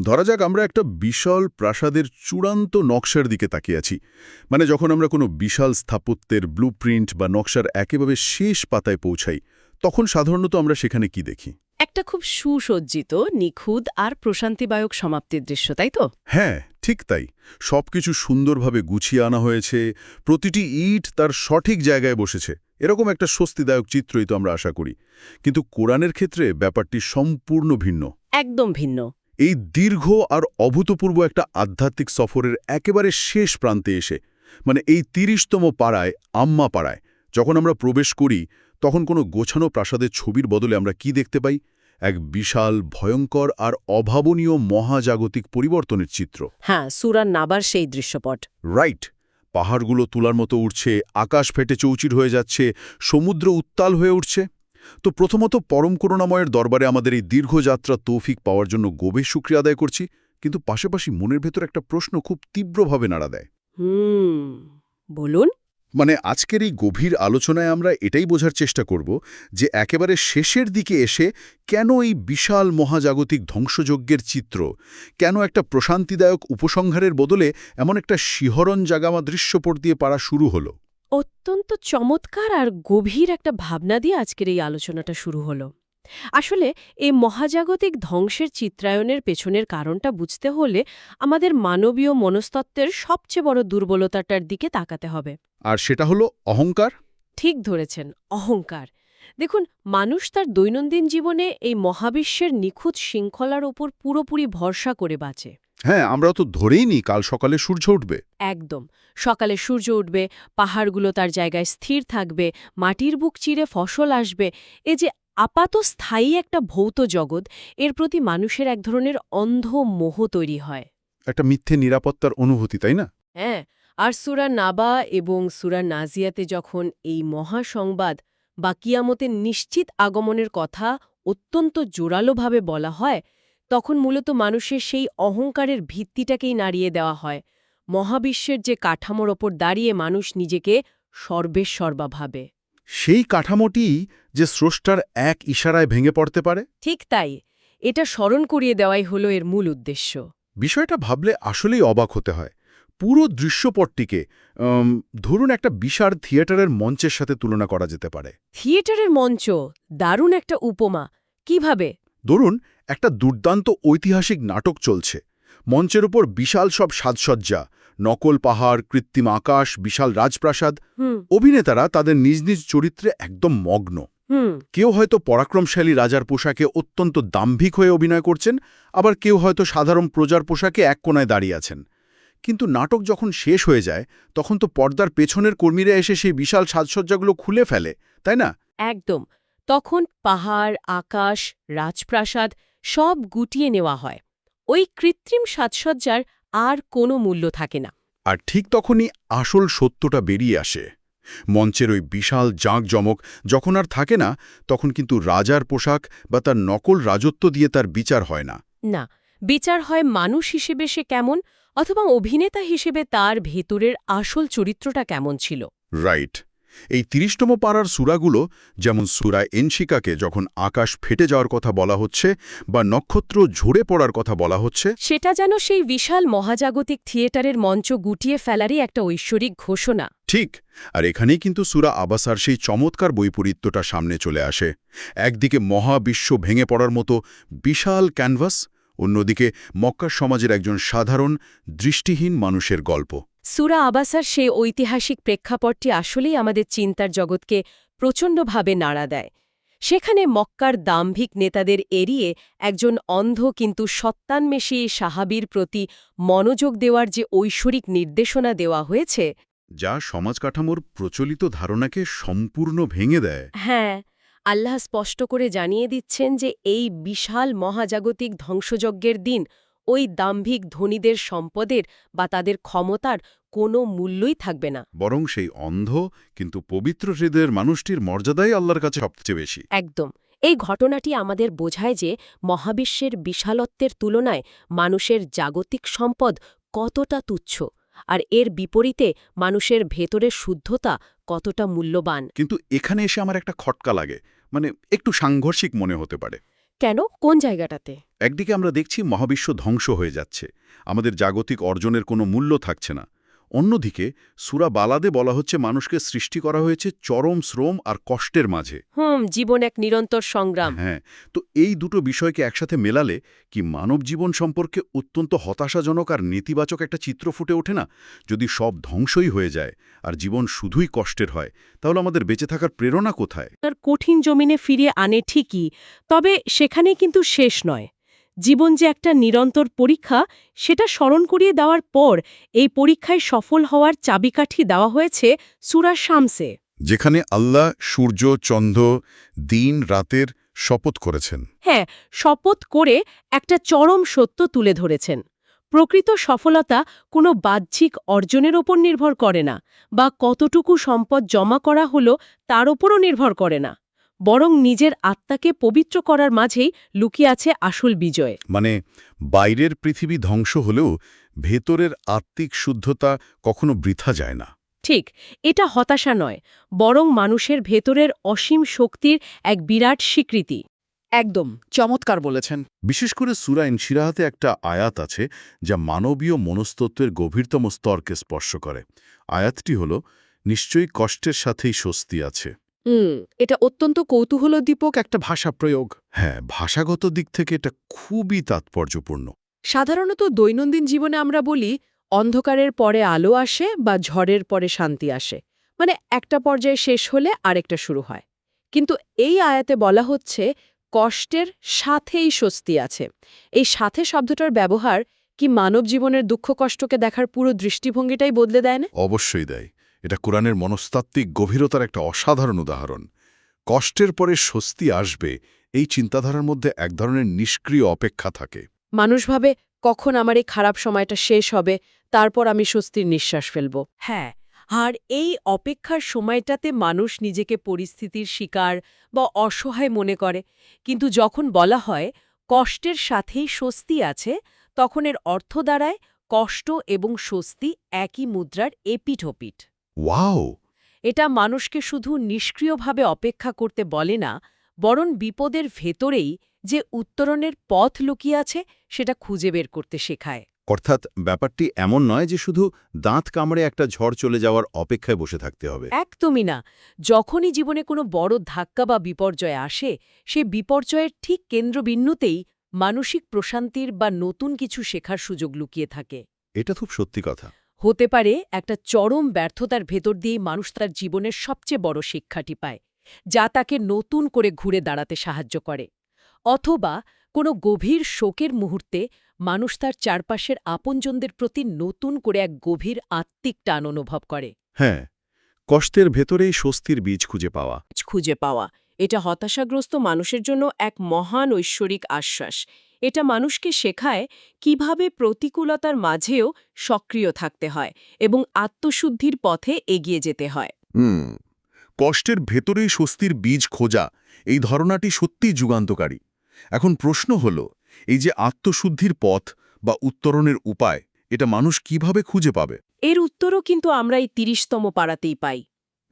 ধরা যাক আমরা একটা বিশাল প্রাসাদের চূড়ান্ত নকশার দিকে তাকিয়ে আছি। মানে যখন আমরা কোনো বিশাল স্থাপত্যের ব্লুপ্রিন্ট বা নকশার একেবারে শেষ পাতায় পৌঁছাই, তখন সাধারণত আমরা সেখানে কি দেখি? একটা খুব সুসজ্জিত, নিখুঁত আর প্রশান্তিদায়ক সমাপ্তির দৃশ্য, তাই তো? হ্যাঁ, ঠিক তাই। সবকিছু সুন্দরভাবে গুছিয়ে আনা হয়েছে, প্রতিটি ইট তার সঠিক জায়গায় বসেছে। এরকম একটা স্বস্তিদায়ক চিত্রই তো আমরা আশা করি। কিন্তু কোরআনের ক্ষেত্রে ব্যাপারটি সম্পূর্ণ ভিন্ন। একদম ভিন্ন। এই দীর্ঘ আর অভূতপূর্ব একটা আধ্যাত্মিক সফরের একেবারে শেষ প্রান্তে এসে, মানে এই ৩০তম পাড়ায়, আম্মা পাড়ায়, যখন আমরা প্রবেশ করি, তখন কোনো গোছানো প্রাসাদের ছবির বদলে আমরা কি দেখতে পাই? এক বিশাল, ভয়ঙ্কর আর অভাবনীয় মহাজাগতিক পরিবর্তনের চিত্র। হ্যাঁ, সূরা নাবার সেই দৃশ্যপট। রাইট। পাহাড়গুলো তুলার মতো উঠছে, আকাশ ফেটে চৌচির হয়ে যাচ্ছে, সমুদ্র উত্তাল হয়ে উঠছে। তো প্রথমত পরম করুণাময়ের দরবারে আমাদের এই দীর্ঘযাত্রা তৌফিক পাওয়ার জন্য গভীর শুকরিয়া আদায় করছি, কিন্তু পাশাপাশি মনের ভেতর একটা প্রশ্ন খুব তীব্রভাবে নাড়া দেয়। বলুন। মানে আজকের এই গভীর আলোচনায় আমরা এটাই বোঝার চেষ্টা করব যে একেবারে শেষের দিকে এসে কেন এই বিশাল মহাজাগতিক ধ্বংসযজ্ঞের চিত্র, কেন একটা প্রশান্তিদায়ক উপসংহারের বদলে এমন একটা শিহরণ জাগামা দৃশ্যপট দিয়ে পারা শুরু হলো। অত্যন্ত চমৎকার আর গভীর একটা ভাবনা দিয়ে আজকের এই আলোচনাটা শুরু হলো। আসলে এই মহাজাগতিক ধ্বংসের চিত্রায়নের পেছনের কারণটা বুঝতে হলে আমাদের মানবীয় মনস্তত্ত্বের সবচেয়ে বড় দুর্বলতাটার দিকে তাকাতে হবে। আর সেটা হলো অহংকার। ঠিক ধরেছেন, অহংকার। দেখুন, মানুষ তার দৈনন্দিন জীবনে এই মহাবিশ্বের নিখুঁত শৃঙ্খলার ওপর পুরোপুরি ভরসা করে বাঁচে। হ্যাঁ, আমরা তো ধরেই নি কাল সকালে সূর্য উঠবে। একদম। সকালে সূর্য উঠবে, পাহাড়গুলো তার জায়গায় স্থির থাকবে, মাটির বুক চিরে ফসল আসবে। এ যে আপাত স্থায়ী একটা ভৌত জগৎ, এর প্রতি মানুষের এক ধরনের অন্ধ মোহ তৈরি হয়। একটা মিথ্যে নিরাপত্তার অনুভূতি, তাই না? হ্যাঁ, আর সূরা নাবা এবং সূরা নাজিয়াতে যখন এই মহাসংবাদ বা কিয়ামতের নিশ্চিত আগমনের কথা অত্যন্ত জোরালোভাবে বলা হয়, তখন মূলত মানুষের সেই অহংকারের ভিত্তিটাকেই নাড়িয়ে দেওয়া হয়। মহাবিশ্বের যে কাঠামোর ওপর দাঁড়িয়ে মানুষ নিজেকে সর্বেশ্বর্বা ভাবে। সেই কাঠামোটি যে স্রষ্টার এক ইশারায় ভেঙে পড়তে পারে। ঠিক তাই। এটা স্মরণ করিয়ে দেওয়াই হলো এর মূল উদ্দেশ্য। বিষয়টা ভাবলে আসলেই অবাক হতে হয়। পুরো দৃশ্যপটটিকে ধরুন একটা বিশাল থিয়েটারের মঞ্চের সাথে তুলনা করা যেতে পারে। থিয়েটারের মঞ্চ, দারুণ একটা উপমা। কিভাবে? ধরুন একটা দুর্দান্ত ঐতিহাসিক নাটক চলছে। মঞ্চের উপর বিশাল সব সাজসজ্জা, নকল পাহাড়, কৃত্রিম আকাশ, বিশাল রাজপ্রাসাদ। অভিনেতারা তাদের নিজ নিজ চরিত্রে একদম মগ্ন। কেউ হয়তো পরাক্রমশালী রাজার পোশাকে অত্যন্ত দাম্ভিক হয়ে অভিনয় করছেন, আবার কেউ হয়তো সাধারণ প্রজার পোশাকে এক কোণায় দাঁড়িয়ে আছেন। কিন্তু নাটক যখন শেষ হয়ে যায়, তখন তো পর্দার পেছনের কর্মীরা এসে সেই বিশাল সাজসজ্জাগুলো খুলে ফেলে, তাই না? একদম। তখন পাহাড়, আকাশ, রাজপ্রাসাদ সব গুটিয়ে নেওয়া হয়। ওই কৃত্রিম সাজসজ্জার আর কোনো মূল্য থাকে না। আর ঠিক তখনই আসল সত্যটা বেরিয়ে আসে। মঞ্চের ওই বিশাল জাঁকজমক যখন আর থাকে না, তখন কিন্তু রাজার পোশাক বা তার নকল রাজত্ব দিয়ে তার বিচার হয় না। না, বিচার হয় মানুষ হিসেবে সে কেমন, অথবা অভিনেতা হিসেবে তার ভেতরের আসল চরিত্রটা কেমন ছিল। রাইট। এই ৩০তম পাড়ার সূরাগুলো, যেমন সূরা এনশিকাকে যখন আকাশ ফেটে যাওয়ার কথা বলা হচ্ছে বা নক্ষত্র ঝরে পড়ার কথা বলা হচ্ছে, সেটা যেন সেই বিশাল মহাজাগতিক থিয়েটারের মঞ্চ গুটিয়ে ফেলারই একটা ঐশ্বরিক ঘোষণা। ঠিক। আর এখানেই কিন্তু সূরা আবাসার সেই চমৎকার বৈপরীত্যটা সামনে চলে আসে। একদিকে মহাবিশ্ব ভেঙে পড়ার মতো বিশাল ক্যানভাস, অন্যদিকে মক্কার সমাজের একজন সাধারণ, দৃষ্টিহীন মানুষের গল্প। সূরা আবাসার সেই ঐতিহাসিক প্রেক্ষাপটটি আসলেই আমাদের চিন্তার জগৎকে প্রচণ্ডভাবে নাড়া দেয়। সেখানে মক্কার দাম্ভিক নেতাদের এড়িয়ে একজন অন্ধ কিন্তু সত্তান্বেষী সাহাবীর প্রতি মনোযোগ দেওয়ার যে ঐশ্বরিক নির্দেশনা দেওয়া হয়েছে, যা সমাজ কাঠামোর প্রচলিত ধারণাকে সম্পূর্ণ ভেঙে দেয়। হ্যাঁ, আল্লাহ স্পষ্ট করে জানিয়ে দিচ্ছেন যে এই বিশাল মহাজাগতিক ধ্বংসযজ্ঞের দিন ওই দাম্ভিক ধনীদের সম্পদের বা তাদের ক্ষমতার কোনো মূল্যই থাকবে না। বরং সেই অন্ধ কিন্তু পবিত্র হৃদয়ের মানুষটির মর্যাদাই আল্লাহর কাছে সবচেয়ে বেশি। একদম। এই ঘটনাটি আমাদের বোঝায় যে মহাবিশ্বের বিশালত্বের তুলনায় মানুষের জাগতিক সম্পদ কতটা তুচ্ছ, আর এর বিপরীতে মানুষের ভেতরের শুদ্ধতা কতটা মূল্যবান। কিন্তু এখানে এসে আমার একটা খটকা লাগে, মানে একটু সাংঘর্ষিক মনে হতে পারে। কেন, কোন জায়গাটাতে? একদিকে আমরা দেখছি মহাবিশ্ব ধ্বংস হয়ে যাচ্ছে, আমাদের জাগতিক অর্জনের কোনো মূল্য থাকছে না। অন্যদিকে সূরা বালাদে বলা হচ্ছে মানুষকে সৃষ্টি করা হয়েছে চরম শ্রম আর কষ্টের মাঝে। জীবন এক নিরন্তর সংগ্রাম। হ্যাঁ, তো এই দুটো বিষয়কে একসাথে মেলালে কি মানব জীবন সম্পর্কে অত্যন্ত হতাশাজনক আর নেতিবাচক একটা চিত্র ফুটে ওঠে না? যদি সব ধ্বংসই হয়ে যায় আর জীবন শুধুই কষ্টের হয়, তাহলে আমাদের বেঁচে থাকার প্রেরণা কোথায়? তার কঠিন জমিনে ফিরিয়ে আনে ঠিকই, তবে সেখানেই কিন্তু শেষ নয়। জীবন যে একটা নিরন্তর পরীক্ষা, সেটা স্মরণ করিয়ে দেওয়ার পর এই পরীক্ষায় সফল হওয়ার চাবিকাঠি দেওয়া হয়েছে সূরা শামসে। যেখানে আল্লাহ সূর্য, চন্দ্র, দিন রাতের শপথ করেছেন। হ্যাঁ, শপথ করে একটা চরম সত্য তুলে ধরেছেন। প্রকৃত সফলতা কোনো বাহ্যিক অর্জনের ওপর নির্ভর করে না, বা কতটুকু সম্পদ জমা করা হলো তার ওপরও নির্ভর করে না, বরং নিজের আত্মাকে পবিত্র করার মাঝেই লুকিয়ে আছে আসল বিজয়। মানে বাইরের পৃথিবী ধ্বংস হলেও ভেতরের আত্মিক শুদ্ধতা কখনো বৃথা যায় না। ঠিক, এটা হতাশা নয়, বরং মানুষের ভেতরের অসীম শক্তির এক বিরাট স্বীকৃতি। একদম চমৎকার বলেছেন। বিশেষ করে সূরা ইনশিরাহাতে একটা আয়াত আছে যা মানবীয় মনস্তত্ত্বের গভীরতম স্তরকে স্পর্শ করে। আয়াতটি হল, নিশ্চয়ই কষ্টের সাথেই স্বস্তি আছে। এটা অত্যন্ত কৌতূহলোদ্দীপক একটা ভাষা প্রয়োগ। হ্যাঁ, ভাষাগত দিক থেকে এটা খুবই তাৎপর্যপূর্ণ। সাধারণত দৈনন্দিন জীবনে আমরা বলি অন্ধকারের পরে আলো আসে বা ঝড়ের পরে শান্তি আসে, মানে একটা পর্যায়ে শেষ হলে আরেকটা শুরু হয়। কিন্তু এই আয়াতে বলা হচ্ছে কষ্টের সাথেই স্বস্তি আছে। এই সাথে শব্দটার ব্যবহার কি মানব জীবনের দুঃখ কষ্টকে দেখার পুরো দৃষ্টিভঙ্গিটাই বদলে দেয় না? অবশ্যই দেয়। এটা কোরআনের মনস্তাত্ত্বিক গভীরতার একটা অসাধারণ উদাহরণ। কষ্টের পরে স্বস্তি আসবে, এই চিন্তাধারার মধ্যে এক ধরনের নিষ্ক্রিয় অপেক্ষা থাকে। মানুষ ভাবে কখন আমার এই খারাপ সময়টা শেষ হবে, তারপর আমি স্বস্তির নিঃশ্বাস ফেলব। হ্যাঁ, আর এই অপেক্ষার সময়টাতে মানুষ নিজেকে পরিস্থিতির শিকার বা অসহায় মনে করে। কিন্তু যখন বলা হয় কষ্টের সাথেই স্বস্তি আছে, তখন এর অর্থ দাঁড়ায় কষ্ট এবং স্বস্তি একই মুদ্রার এপিঠ-ওপিঠ। ওয়াও! এটা মানুষকে শুধু নিষ্ক্রিয়ভাবে অপেক্ষা করতে বলে না, বরং বিপদের ভেতরেই যে উত্তরণের পথ লুকিয়ে আছে সেটা খুঁজে বের করতে শেখায়। অর্থাৎ ব্যাপারটি এমন নয় যে শুধু দাঁত কামড়ে একটা ঝড় চলে যাওয়ার অপেক্ষায় বসে থাকতে হবে। একদমই না। যখনই জীবনে কোনো বড় ধাক্কা বা বিপর্যয় আসে, সেই বিপর্যয়ের ঠিক কেন্দ্রবিন্দুতেই মানসিক প্রশান্তির বা নতুন কিছু শেখার সুযোগ লুকিয়ে থাকে। এটা খুব সত্যি কথা। হতে পারে একটা চরম ব্যর্থতার ভেতর দিয়েই মানুষ তার জীবনের সবচেয়ে বড় শিক্ষাটি পায়, যা তাকে নতুন করে ঘুরে দাঁড়াতে সাহায্য করে। অথবা কোনো গভীর শোকের মুহূর্তে মানুষ তার চারপাশের আপনজনদের প্রতি নতুন করে এক গভীর আত্মিক টান অনুভব করে। হ্যাঁ, কষ্টের ভেতরেই স্বস্তির বীজ খুঁজে পাওয়া। এটা হতাশাগ্রস্ত মানুষের জন্য এক মহান ঐশ্বরিক আশ্বাস। এটা মানুষকে শেখায় কিভাবে প্রতিকূলতার মাঝেও সক্রিয় থাকতে হয় এবং আত্মশুদ্ধির পথে এগিয়ে যেতে হয়। কষ্টের ভেতরেই স্বস্তির বীজ খোঁজা, এই ধারণাটি সত্যিই যুগান্তকারী। এখন প্রশ্ন হল, এই যে আত্মশুদ্ধির পথ বা উত্তরণের উপায়, এটা মানুষ কিভাবে খুঁজে পাবে? এর উত্তরও কিন্তু আমরা এই ৩০তম পাড়াতেই পাই।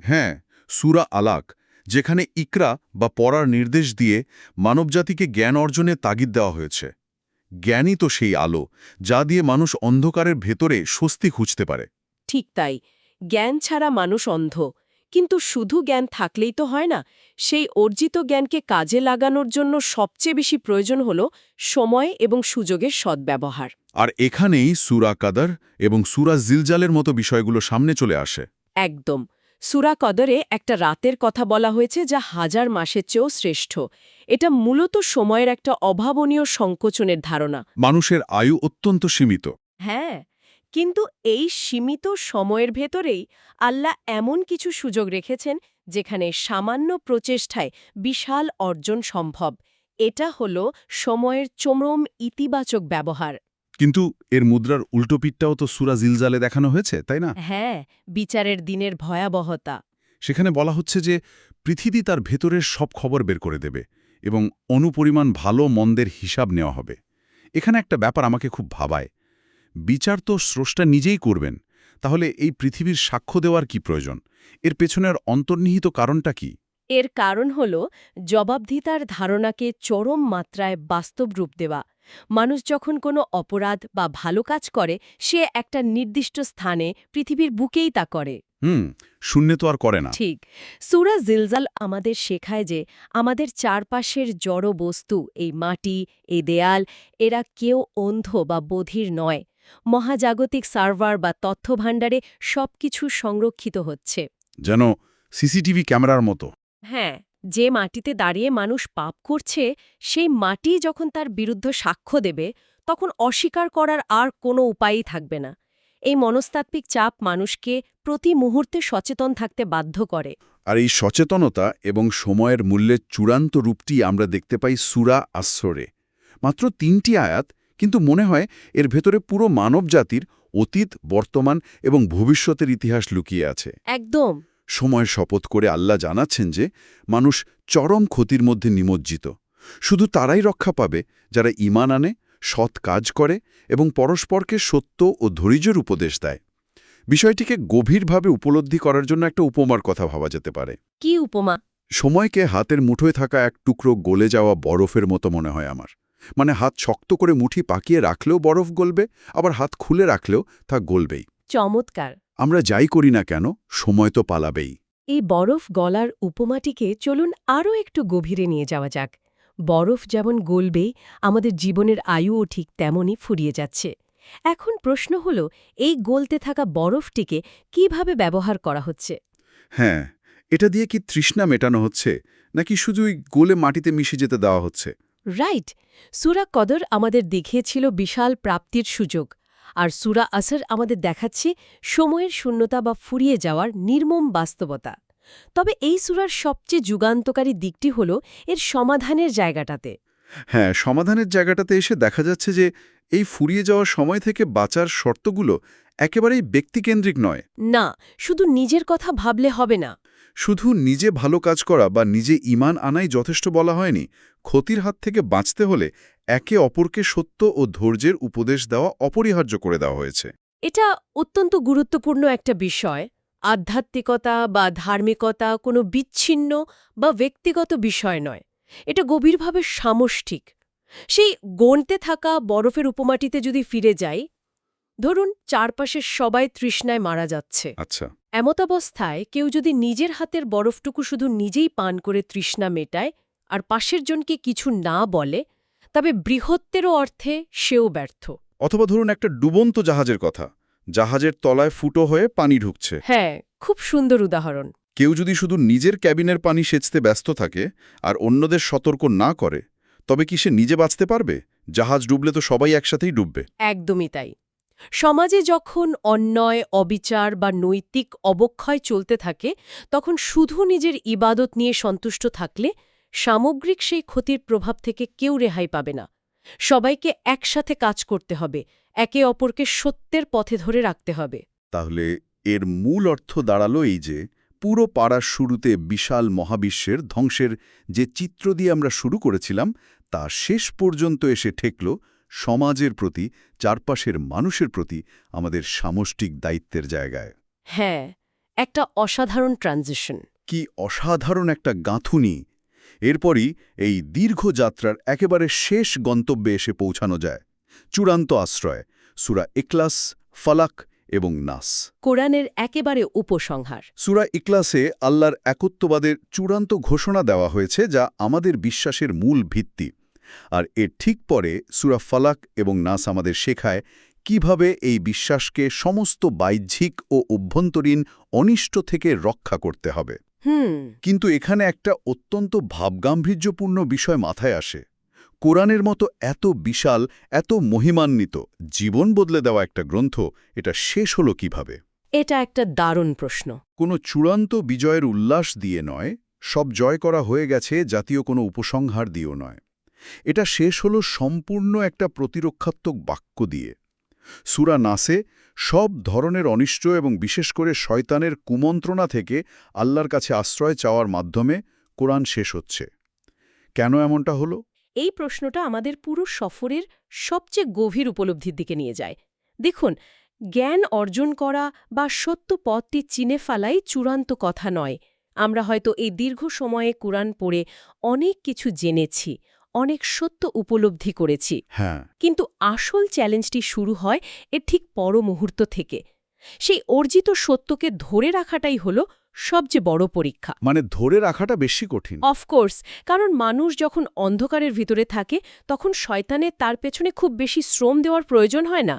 হ্যাঁ, সূরা আলাক, যেখানে ইকরা বা পড়ার নির্দেশ দিয়ে মানবজাতিকে জ্ঞান অর্জনে তাগিদ দেওয়া হয়েছে। জ্ঞানই তো সেই আলো, যা দিয়ে মানুষ অন্ধকারের ভেতরে স্বস্তি খুঁজতে পারে। ঠিক তাই, জ্ঞান ছাড়া মানুষ অন্ধ। কিন্তু শুধু জ্ঞান থাকলেই তো হয় না। সেই অর্জিত জ্ঞানকে কাজে লাগানোর জন্য সবচেয়ে বেশি প্রয়োজন হল সময় এবং সুযোগের সদ্ব্যবহার। আর এখানেই সূরা কাদর এবং সূরা জিলজালের মতো বিষয়গুলো সামনে চলে আসে। একদম। সূরা কদরে একটা রাতের কথা বলা হয়েছে যা 1000 মাসের চেয়েও শ্রেষ্ঠ। এটা মূলত সময়ের একটা অভাবনীয় সংকোচনের ধারণা। মানুষের আয়ু অত্যন্ত সীমিত। হ্যাঁ, কিন্তু এই সীমিত সময়ের ভেতরেই আল্লাহ এমন কিছু সুযোগ রেখেছেন যেখানে সামান্য প্রচেষ্টায় বিশাল অর্জন সম্ভব। এটা হল সময়ের চরম ইতিবাচক ব্যবহার। কিন্তু এর মুদ্রার উল্টোপিঠটাও তো সূরা জিলজালে দেখানো হয়েছে, তাই না? হ্যাঁ, বিচারের দিনের ভয়াবহতা। সেখানে বলা হচ্ছে যে পৃথিবী তার ভেতরের সব খবর বের করে দেবে এবং অনুপরিমাণ ভালো মন্দের হিসাব নেওয়া হবে। এখানে একটা ব্যাপার আমাকে খুব ভাবায়। বিচার তো স্রষ্টা নিজেই করবেন, তাহলে এই পৃথিবীর সাক্ষ্য দেওয়ার কি প্রয়োজন? এর পেছনের অন্তর্নিহিত কারণটা কি? এর কারণ হল জবাবদিহিতার ধারণাকে চরম মাত্রায় বাস্তব রূপ দেওয়া। মানুষ যখন কোনো অপরাধ বা ভালো কাজ করে সে একটা নির্দিষ্ট স্থানে পৃথিবীর বুকেই তা করে। শূন্যে তো আর করে না। ঠিক। সূরা জিলজাল আমাদের শেখায় যে আমাদের চারপাশের জড় বস্তু, এই মাটি, এই দেয়াল, এরা কেউ অন্ধ বা বধির নয়। মহাজাগতিক সার্ভার বা তথ্যভাণ্ডারে সবকিছু সংরক্ষিত হচ্ছে। যেন সিসিটিভি ক্যামেরার মতো। হ্যাঁ, যে মাটিতে দাঁড়িয়ে মানুষ পাপ করছে সেই মাটি যখন তার বিরুদ্ধে সাক্ষ্য দেবে তখন অস্বীকার করার আর কোনো উপায়ই থাকবে না। এই মনস্তাত্ত্বিক চাপ মানুষকে প্রতি মুহূর্তে সচেতন থাকতে বাধ্য করে। আর এই সচেতনতা এবং সময়ের মূল্যের চূড়ান্ত রূপটি আমরা দেখতে পাই সূরা আসরে। মাত্র ৩টি আয়াত, কিন্তু মনে হয় এর ভেতরে পুরো মানবজাতির অতীত, বর্তমান এবং ভবিষ্যতের ইতিহাস লুকিয়ে আছে। একদম। সময়ের শপথ করে আল্লাহ জানাচ্ছেন যে মানুষ চরম ক্ষতির মধ্যে নিমজ্জিত। শুধু তারাই রক্ষা পাবে যারা ঈমান আনে, সৎ কাজ করে এবং পরস্পরকে সত্য ও ধৈর্যের উপদেশ দেয়। বিষয়টিকে গভীরভাবে উপলব্ধি করার জন্য একটা উপমার কথা ভাবা যেতে পারে। কি উপমা? সময়কে হাতের মুঠোয় থাকা এক টুকরো গলে যাওয়া বরফের মতো মনে হয় আমার। মানে হাত শক্ত করে মুঠি পাকিয়ে রাখলেও বরফ গলবে, আবার হাত খুলে রাখলেও তা গলবেই। চমৎকার। আমরা যাই করি না কেন, সময় তো পালাবেই। এই বরফ গলার উপমাটিকে চলুন আরও একটু গভীরে নিয়ে যাওয়া যাক। বরফ যেমন গলবেই, আমাদের জীবনের আয়ুও ঠিক তেমনই ফুরিয়ে যাচ্ছে। এখন প্রশ্ন হল, এই গলতে থাকা বরফটিকে কিভাবে ব্যবহার করা হচ্ছে? হ্যাঁ, এটা দিয়ে কি তৃষ্ণা মেটানো হচ্ছে, নাকি শুধুই গলে মাটিতে মিশে যেতে দেওয়া হচ্ছে? রাইট। সূরা কদর আমাদের দেখিয়েছিল বিশাল প্রাপ্তির সুযোগ, আর সূরা আসর আমাদের দেখাচ্ছে সময়ের শূন্যতা বা ফুরিয়ে যাওয়ার নির্মম বাস্তবতা। তবে এই সূরার সবচেয়ে যুগান্তকারী দিকটি হল এর সমাধানের জায়গাটাতে। হ্যাঁ, সমাধানের জায়গাটাতে এসে দেখা যাচ্ছে যে এই ফুরিয়ে যাওয়ার সময় থেকে বাঁচার শর্তগুলো একেবারেই ব্যক্তিকেন্দ্রিক নয়। না, শুধু নিজের কথা ভাবলে হবে না। শুধু নিজে ভালো কাজ করা বা নিজে ঈমান আনাই যথেষ্ট বলা হয়নি। ক্ষতির হাত থেকে বাঁচতে হলে একে অপরকে সত্য ও ধৈর্যের উপদেশ দেওয়া অপরিহার্য করে দেওয়া হয়েছে। এটা অত্যন্ত গুরুত্বপূর্ণ একটা বিষয়। আধ্যাত্মিকতা বা ধার্মিকতা কোনো বিচ্ছিন্ন বা ব্যক্তিগত বিষয় নয়, এটা গভীরভাবে সামষ্টিক। সেই গণতে থাকা বরফের উপমাটিতে যদি ফিরে যাই, ধরুন চারপাশের সবাই তৃষ্ণায় মারা যাচ্ছে। আচ্ছা, এমতাবস্থায় কেউ যদি নিজের হাতের বরফটুকু শুধু নিজেই পান করে তৃষ্ণা মেটায় আর পাশের জনকে কিছু না বলে, তবে বৃহত্তেরও অর্থে সেও ব্যর্থ। অথবা ধরুন একটা ডুবন্ত জাহাজের কথা। জাহাজের তলায় ফুটো হয়ে পানি ঢুকছে। হ্যাঁ, খুব সুন্দর উদাহরণ। কেউ যদি শুধু নিজের ক্যাবিনের পানি সেচতে ব্যস্ত থাকে আর অন্যদের সতর্ক না করে, তবে কি সে নিজে বাঁচতে পারবে? জাহাজ ডুবলে তো সবাই একসাথেই ডুববে। একদমই তাই। সমাজে যখন অন্যায়, অবিচার বা নৈতিক অবক্ষয় চলতে থাকে, তখন শুধু নিজের ইবাদত নিয়ে সন্তুষ্ট থাকলে সামগ্রিক সেই ক্ষতির প্রভাব থেকে কেউ রেহাই পাবে না। সবাইকে একসাথে কাজ করতে হবে, একে অপরকে সত্যের পথে ধরে রাখতে হবে। তাহলে এর মূল অর্থ দাঁড়ালো এই যে, পুরো পাড়ার শুরুতে বিশাল মহাবিশ্বের ধ্বংসের যে চিত্র দিয়ে আমরা শুরু করেছিলাম, তা শেষ পর্যন্ত এসে ঠেকল সমাজের প্রতি, চারপাশের মানুষের প্রতি আমাদের সামষ্টিক দায়িত্বের জায়গায়। হ্যাঁ, একটা অসাধারণ ট্রানজিশন। কি অসাধারণ একটা গাঁথুনি! এরপরই এই দীর্ঘ যাত্রার একেবারে শেষ গন্তব্যে এসে পৌঁছানো যায়। চূড়ান্ত আশ্রয়, সূরা ইখলাস, ফালাক এবং নাস। কোরআনের একেবারে উপসংহার। সূরা ইখলাসে আল্লাহর একত্ববাদের চূড়ান্ত ঘোষণা দেওয়া হয়েছে, যা আমাদের বিশ্বাসের মূল ভিত্তি। আর এর ঠিক পরে সূরা ফালাক এবং নাস আমাদের শেখায় কিভাবে এই বিশ্বাসকে সমস্ত বাহ্যিক ও অভ্যন্তরীণ অনিষ্ট থেকে রক্ষা করতে হবে। কিন্তু এখানে একটা অত্যন্ত ভাবগাম্ভীর্যপূর্ণ বিষয় মাথায় আসে। কোরআনের মতো এত বিশাল, এত মহিমান্বিত, জীবন বদলে দেওয়া একটা গ্রন্থ, এটা শেষ হলো কিভাবে? এটা একটা দারুণ প্রশ্ন। কোনো চূড়ান্ত বিজয়ের উল্লাস দিয়ে নয়, সব জয় করা হয়ে গেছে জাতীয় কোনো উপসংহার দিয়েও নয়। এটা শেষ হলো সম্পূর্ণ একটা প্রতিরক্ষাত্মক বাক্য দিয়ে। সূরা নাসে সব ধরনের অনিষ্ট এবং বিশেষ করে শয়তানের কুমন্ত্রণা থেকে আল্লাহর কাছে আশ্রয় চাওয়ার মাধ্যমে কোরআন শেষ হচ্ছে। কেন এমনটা হলো? এই প্রশ্নটা আমাদের পুরো সফরের সবচেয়ে গভীর উপলব্ধির দিকে নিয়ে যায়। দেখুন, জ্ঞান অর্জন করা বা সত্য পথটি চিনে ফেলাই চূড়ান্ত কথা নয়। আমরা হয়তো এই দীর্ঘ সময়ে কুরআন পড়ে অনেক কিছু জেনেছি, অনেক সত্য উপলব্ধি করেছি। হ্যাঁ, কিন্তু আসল চ্যালেঞ্জটি শুরু হয় এর ঠিক পর মুহূর্ত থেকে। সেই অর্জিত সত্যকে ধরে রাখাটাই হল সবচেয়ে বড় পরীক্ষা। মানে ধরে রাখাটা বেশি কঠিন। অফকোর্স, কারণ মানুষ যখন অন্ধকারের ভিতরে থাকে তখন শয়তানের তার পেছনে খুব বেশি শ্রম দেওয়ার প্রয়োজন হয় না।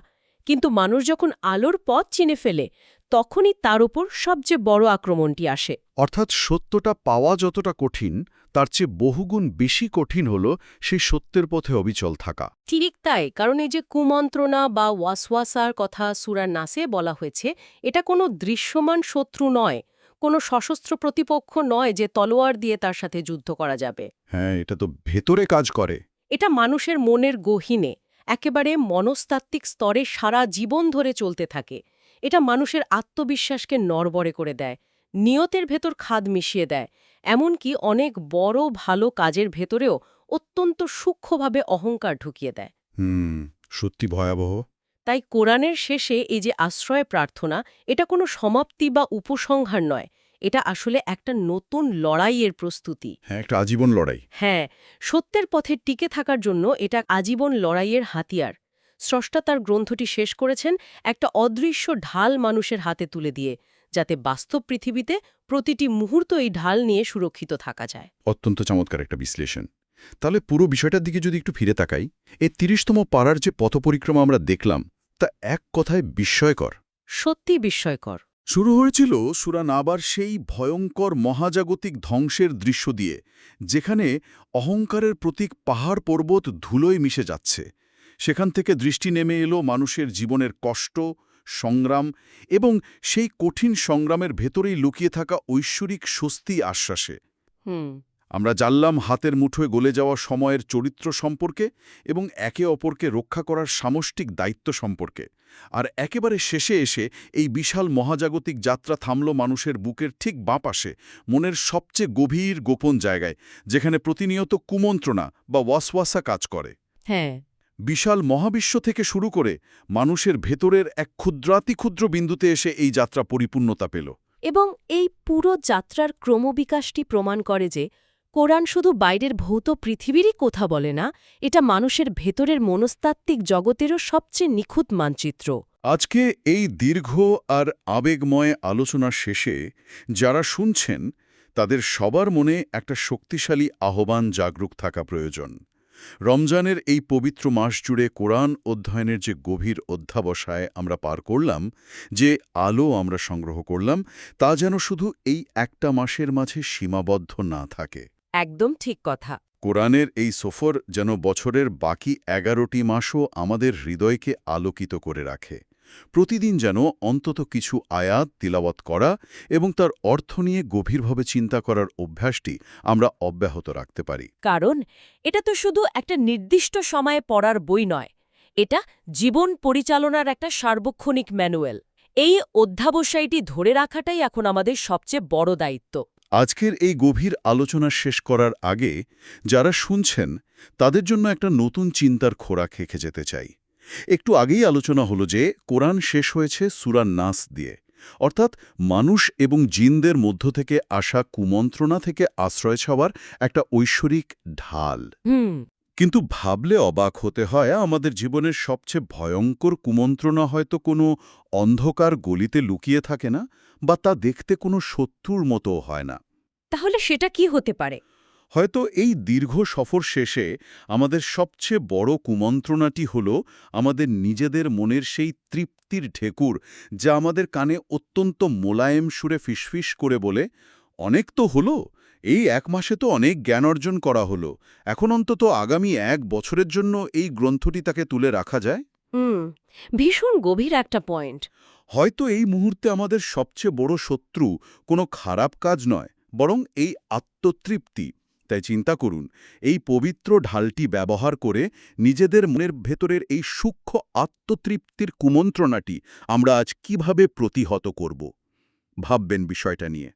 কিন্তু মানুষ যখন আলোর পথ চিনে ফেলে তখনই তার উপর সবচেয়ে বড় আক্রমণটি আসে। অর্থাৎ সত্যটা পাওয়া যতটা কঠিন তার চেয়ে বহুগুণ বেশি কঠিন হল সেই সত্যের পথে অবিচল থাকা। ঠিক তাই, কারণ এই যে কুমন্ত্রণা বা ওয়াসওয়াসার কথা সূরা নাসে বলা হয়েছে, এটা কোনো দৃশ্যমান শত্রু নয়, কোনো সশস্ত্র প্রতিপক্ষ নয় যে তলোয়ার দিয়ে তার সাথে যুদ্ধ করা যাবে। হ্যাঁ, এটা তো ভেতরে কাজ করে। এটা মানুষের মনের গহীনে, একেবারে মনস্তাত্ত্বিক স্তরে সারা জীবন ধরে চলতে থাকে। এটা মানুষের আত্মবিশ্বাসকে নড়বড়ে করে দেয়, নিয়তের ভেতর খাদ মিশিয়ে দেয়, এমনকি অনেক বড় ভালো কাজের ভেতরেও অত্যন্ত সূক্ষ্মভাবে অহংকার ঢুকিয়ে দেয়। সত্যি ভয়াবহ। তাই কোরআনের শেষে এই যে আশ্রয় প্রার্থনা, এটা কোনো সমাপ্তি বা উপসংহার নয়, এটা আসলে একটা নতুন লড়াইয়ের প্রস্তুতি। হ্যাঁ, একটা আজীবন লড়াই। হ্যাঁ, সত্যের পথে টিকে থাকার জন্য এটা আজীবন লড়াইয়ের হাতিয়ার। স্রষ্টা তার গ্রন্থটি শেষ করেছেন একটা অদৃশ্য ঢাল মানুষের হাতে তুলে দিয়ে, যাতে বাস্তব পৃথিবীতে প্রতিটি মুহূর্ত এই ঢাল নিয়ে সুরক্ষিত থাকা যায়। অত্যন্ত চমৎকার একটা বিশ্লেষণ। তাহলে পুরো বিষয়টার দিকে যদি একটু ফিরে তাকাই, এই ৩০তম পাড়ার যে পথপরিক্রমা আমরা দেখলাম তা এক কথায় বিস্ময়কর। সত্যি বিস্ময়কর। শুরু হয়েছিল সূরা নাবার সেই ভয়ঙ্কর মহাজাগতিক ধ্বংসের দৃশ্য দিয়ে, যেখানে অহংকারের প্রতীক পাহাড় পর্বত ধুলোয় মিশে যাচ্ছে। সেখান থেকে দৃষ্টি নেমে এলো মানুষের জীবনের কষ্ট, সংগ্রাম এবং সেই কঠিন সংগ্রামের ভেতরেই লুকিয়ে থাকা ঐশ্বরিক স্বস্তি আশ্বাসে। আমরা জানলাম হাতের মুঠোয় গলে যাওয়া সময়ের চরিত্র সম্পর্কে এবং একে অপরকে রক্ষা করার সামষ্টিক দায়িত্ব সম্পর্কে। আর একেবারে শেষে এসে এই বিশাল মহাজাগতিক যাত্রা থামল মানুষের বুকের ঠিক বাঁ পাশে, মনের সবচেয়ে গভীর গোপন জায়গায়, যেখানে প্রতিনিয়ত কুমন্ত্রণা বা ওয়াসওয়াসা কাজ করে। হ্যাঁ, বিশাল মহাবিশ্ব থেকে শুরু করে মানুষের ভেতরের এক ক্ষুদ্রাতিক্ষুদ্র বিন্দুতে এসে এই যাত্রা পরিপূর্ণতা পেল। এবং এই পুরো যাত্রার ক্রমবিকাশটি প্রমাণ করে যে কোরআন শুধু বাইরের ভৌত পৃথিবীরই কথা বলে না, এটা মানুষের ভেতরের মনস্তাত্ত্বিক জগতেরও সবচেয়ে নিখুঁত মানচিত্র। আজকে এই দীর্ঘ আর আবেগময় আলোচনার শেষে যারা শুনছেন তাদের সবার মনে একটা শক্তিশালী আহ্বান জাগরুক থাকা প্রয়োজন। রমজানের এই পবিত্র মাস জুড়ে কোরআন অধ্যয়নের যে গভীর অধ্যাবসায় আমরা পার করলাম, যে আলো আমরা সংগ্রহ করলাম, তা যেন শুধু এই একটা মাসের মাঝে সীমাবদ্ধ না থাকে। একদম ঠিক কথা। কোরআনের এই সফর যেন বছরের বাকি ১১টি মাসও আমাদের হৃদয়কে আলোকিত করে রাখে। প্রতিদিন যেন অন্তত কিছু আয়াত তিলাওয়াত করা এবং তার অর্থ নিয়ে গভীরভাবে চিন্তা করার অভ্যাসটি আমরা অব্যাহত রাখতে পারি। কারণ এটা তো শুধু একটা নির্দিষ্ট সময়ে পড়ার বই নয়, এটা জীবন পরিচালনার একটা সার্বক্ষণিক ম্যানুয়াল। এই অধ্যাবসায়টি ধরে রাখাটাই এখন আমাদের সবচেয়ে বড় দায়িত্ব। আজকের এই গভীর আলোচনা শেষ করার আগে যারা শুনছেন তাদের জন্য একটা নতুন চিন্তার খোরাক রেখে যেতে চাই। একটু আগেই আলোচনা হলো যে কোরআন শেষ হয়েছে সূরা নাস দিয়ে, অর্থাৎ মানুষ এবং জিনদের মধ্য থেকে আসা কুমন্ত্রণা থেকে আশ্রয় ছাওয়ার একটা ঐশ্বরিক ঢাল। কিন্তু ভাবলে অবাক হতে হয়, আমাদের জীবনের সবচেয়ে ভয়ঙ্কর কুমন্ত্রণা হয়তো কোনো অন্ধকার গলিতে লুকিয়ে থাকে না, বা তা দেখতে কোনো শত্রুর মতো হয় না। তাহলে সেটা কি হতে পারে? হয়তো এই দীর্ঘ সফর শেষে আমাদের সবচেয়ে বড় কুমন্ত্রণাটি হল আমাদের নিজেদের মনের সেই তৃপ্তির ঢেকুর, যা আমাদের কানে অত্যন্ত মোলায়েম সুরে ফিসফিস করে বলে, অনেক তো হলো, এই এক মাসে তো অনেক জ্ঞান অর্জন করা হলো, এখন অন্তত আগামী ১ বছরের জন্য এই গ্রন্থটি তাকে তুলে রাখা যায়। ভীষণ গভীর একটা পয়েন্ট। হয়তো এই মুহূর্তে আমাদের সবচেয়ে বড় শত্রু কোনো খারাপ কাজ নয়, বরং এই আত্মতৃপ্তি। তাই চিন্তা করুন, এই পবিত্র ঢালটি ব্যবহার করে নিজেদের মনের ভেতরের এই সূক্ষ্ম আত্মতৃপ্তির কুমন্ত্রণাটি আমরা আজ কিভাবে প্রতিহত করব। ভাববেন বিষয়টা নিয়ে।